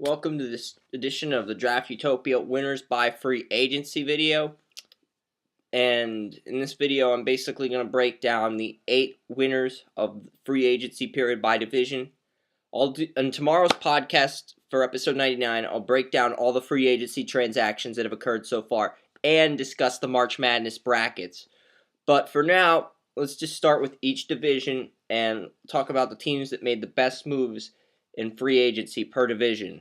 Welcome to this edition of the Draft Utopia Winners by Free Agency video. And in this video, I'm basically going to break down the 8 winners of the free agency period by division. In tomorrow's podcast for episode 99, I'll break down all the free agency transactions that have occurred so far and discuss the March Madness brackets. But for now, let's just start with each division and talk about the teams that made the best moves in free agency per division.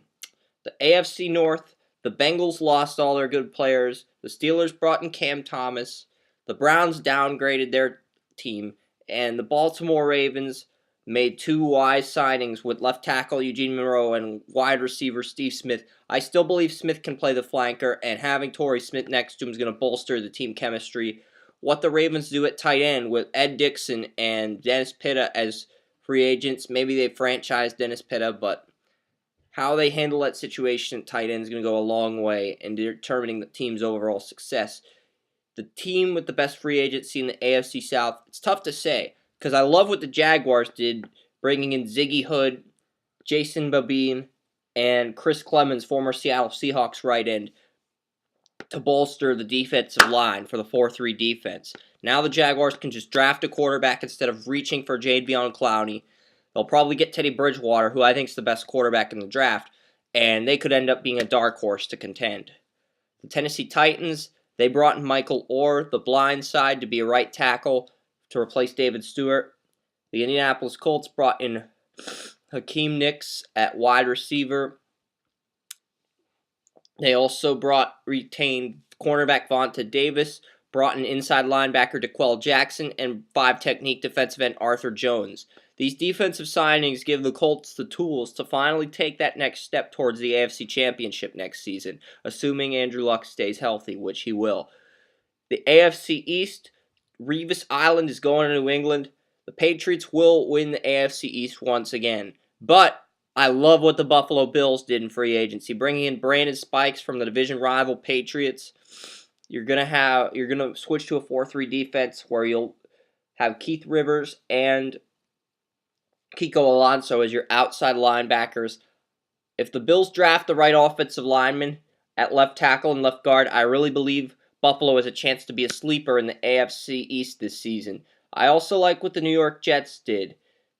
The AFC North, the Bengals lost all their good players. The Steelers brought in Cam Thomas. The Browns downgraded their team. And the Baltimore Ravens made 2 wise signings with left tackle Eugene Monroe and wide receiver Steve Smith. I still believe Smith can play the flanker, and having Torrey Smith next to him is going to bolster the team chemistry. What the Ravens do at tight end with Ed Dixon and Dennis Pitta as free agents, maybe they franchise Dennis Pitta, but how they handle that situation at tight end is going to go a long way in determining the team's overall success. The team with the best free agency in the AFC South, it's tough to say, because I love what the Jaguars did, bringing in Ziggy Hood, Jason Babine, and Chris Clemens, former Seattle Seahawks right end, to bolster the defensive line for the 4-3 defense. Now the Jaguars can just draft a quarterback instead of reaching for Jadeveon Clowney. They'll probably get Teddy Bridgewater, who I think is the best quarterback in the draft, and they could end up being a dark horse to contend. The Tennessee Titans, they brought in Michael Orr, the blind side, to be a right tackle to replace David Stewart. The Indianapolis Colts brought in Hakeem Nicks at wide receiver. They also retained cornerback Vonta Davis, brought in inside linebacker DeQuell Jackson, and 5 technique defensive end Arthur Jones. These defensive signings give the Colts the tools to finally take that next step towards the AFC Championship next season, assuming Andrew Luck stays healthy, which he will. The AFC East, Revis Island is going to New England. The Patriots will win the AFC East once again. But I love what the Buffalo Bills did in free agency, bringing in Brandon Spikes from the division rival Patriots. You're gonna switch to a 4-3 defense where you'll have Keith Rivers and Kiko Alonso as your outside linebackers. If the Bills draft the right offensive lineman at left tackle and left guard, I really believe Buffalo has a chance to be a sleeper in the AFC East this season. I also like what the New York Jets did.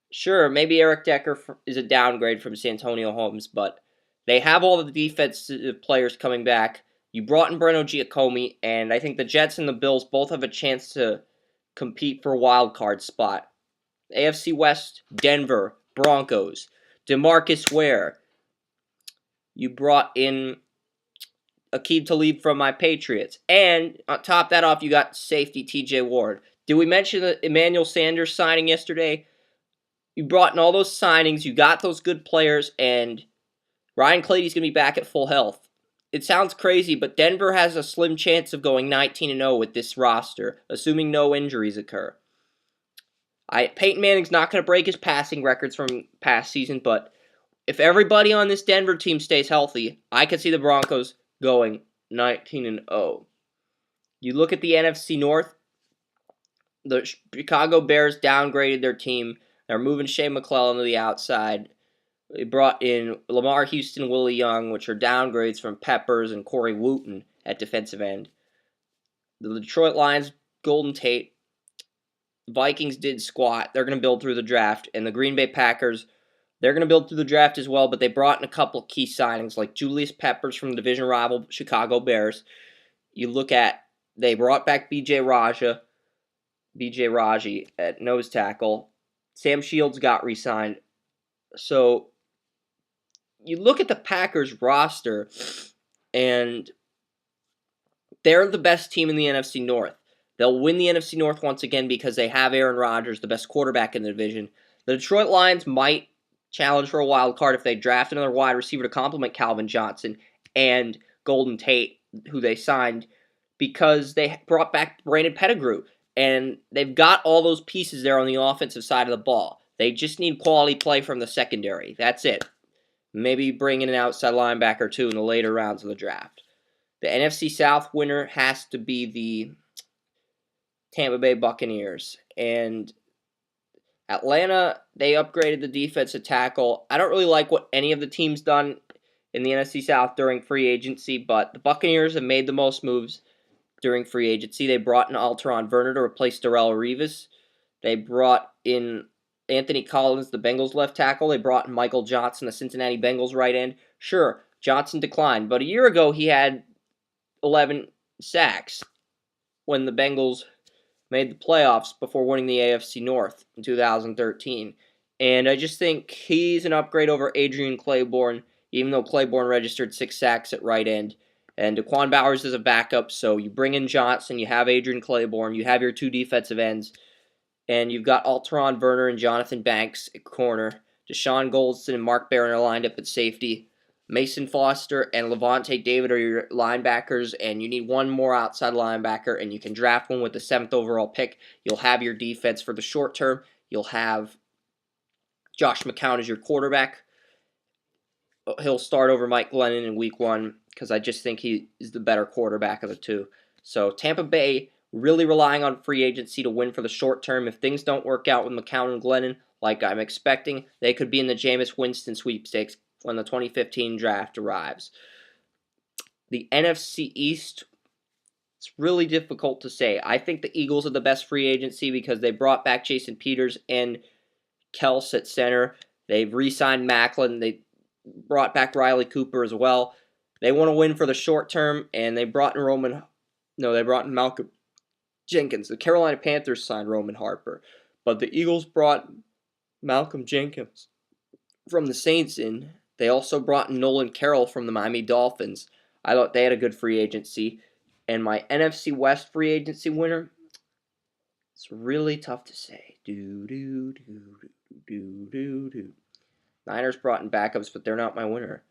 Sure, maybe Eric Decker is a downgrade from Santonio Holmes, but they have all the defensive players coming back. You brought in Breno Giacomi, and I think the Jets and the Bills both have a chance to compete for a wild card spot. AFC West, Denver, Broncos, DeMarcus Ware. You brought in Aqib Talib from my Patriots. And on top of that off, you got safety TJ Ward. Did we mention the Emmanuel Sanders signing yesterday? You brought in all those signings, you got those good players, and Ryan Clady's going to be back at full health. It sounds crazy, but Denver has a slim chance of going 19-0 with this roster, assuming no injuries occur. Peyton Manning's not going to break his passing records from past season, but if everybody on this Denver team stays healthy, I could see the Broncos going 19-0. You look at the NFC North, the Chicago Bears downgraded their team. They're moving Shea McClellan to the outside. They brought in Lamar Houston, Willie Young, which are downgrades from Peppers and Corey Wooten at defensive end. The Detroit Lions, Golden Tate. Vikings did squat. They're going to build through the draft. And the Green Bay Packers, they're going to build through the draft as well, but they brought in a couple of key signings like Julius Peppers from the division rival Chicago Bears. You look at, they brought back BJ Raji at nose tackle. Sam Shields got re-signed. So you look at the Packers roster, and they're the best team in the NFC North. They'll win the NFC North once again because they have Aaron Rodgers, the best quarterback in the division. The Detroit Lions might challenge for a wild card if they draft another wide receiver to complement Calvin Johnson and Golden Tate, who they signed, because they brought back Brandon Pettigrew. And they've got all those pieces there on the offensive side of the ball. They just need quality play from the secondary. That's it. Maybe bring in an outside linebacker or two in the later rounds of the draft. The NFC South winner has to be the Tampa Bay Buccaneers. And Atlanta, they upgraded the defensive tackle. I don't really like what any of the teams done in the NFC South during free agency, but the Buccaneers have made the most moves during free agency. They brought in Alteron Werner to replace Darrelle Revis. They brought in Anthony Collins, the Bengals left tackle. They brought in Michael Johnson, the Cincinnati Bengals right end. Sure, Johnson declined, but a year ago he had 11 sacks when the Bengals made the playoffs before winning the AFC North in 2013. And I just think he's an upgrade over Adrian Claiborne, even though Claiborne registered 6 sacks at right end. And Daquan Bowers is a backup, so you bring in Johnson, you have Adrian Claiborne, you have your 2 defensive ends, and you've got Alteron Werner and Jonathan Banks at corner. Deshaun Goldston and Mark Barron are lined up at safety. Mason Foster and Levante David are your linebackers, and you need one more outside linebacker, and you can draft one with the 7th overall pick. You'll have your defense for the short term. You'll have Josh McCown as your quarterback. He'll start over Mike Glennon in week 1 because I just think he is the better quarterback of the two. So Tampa Bay really relying on free agency to win for the short term. If things don't work out with McCown and Glennon, like I'm expecting, they could be in the Jameis Winston sweepstakes when the 2015 draft arrives. The NFC East, it's really difficult to say. I think the Eagles are the best free agency because they brought back Jason Peters and Kels at center. They've re-signed Macklin. They brought back Riley Cooper as well. They want to win for the short term, and they brought in Malcolm Jenkins. The Carolina Panthers signed Roman Harper, but the Eagles brought Malcolm Jenkins from the Saints in. They also brought in Nolan Carroll from the Miami Dolphins. I thought they had a good free agency. And my NFC West free agency winner, it's really tough to say. Niners brought in backups, but they're not my winner.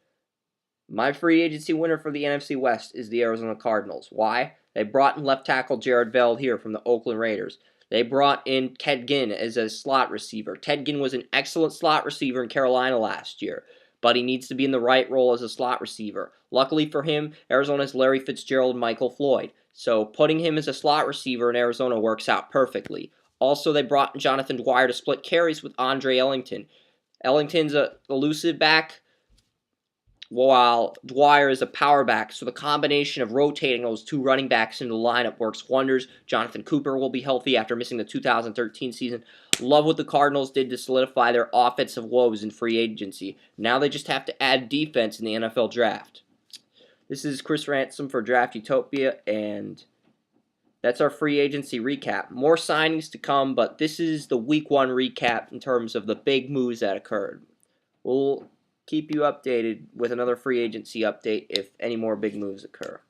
My free agency winner for the NFC West is the Arizona Cardinals. Why? They brought in left tackle Jared Veld here from the Oakland Raiders. They brought in Ted Ginn as a slot receiver. Ted Ginn was an excellent slot receiver in Carolina last year, but he needs to be in the right role as a slot receiver. Luckily for him, Arizona's Larry Fitzgerald and Michael Floyd. So putting him as a slot receiver in Arizona works out perfectly. Also, they brought in Jonathan Dwyer to split carries with Andre Ellington. Ellington's a elusive back, while Dwyer is a power back, so the combination of rotating those two running backs into the lineup works wonders. Jonathan Cooper will be healthy after missing the 2013 season. Love what the Cardinals did to solidify their offensive woes in free agency. Now they just have to add defense in the NFL draft. This is Chris Ransom for Draft Utopia, and that's our free agency recap. More signings to come, but this is the Week 1 recap in terms of the big moves that occurred. We'll keep you updated with another free agency update if any more big moves occur.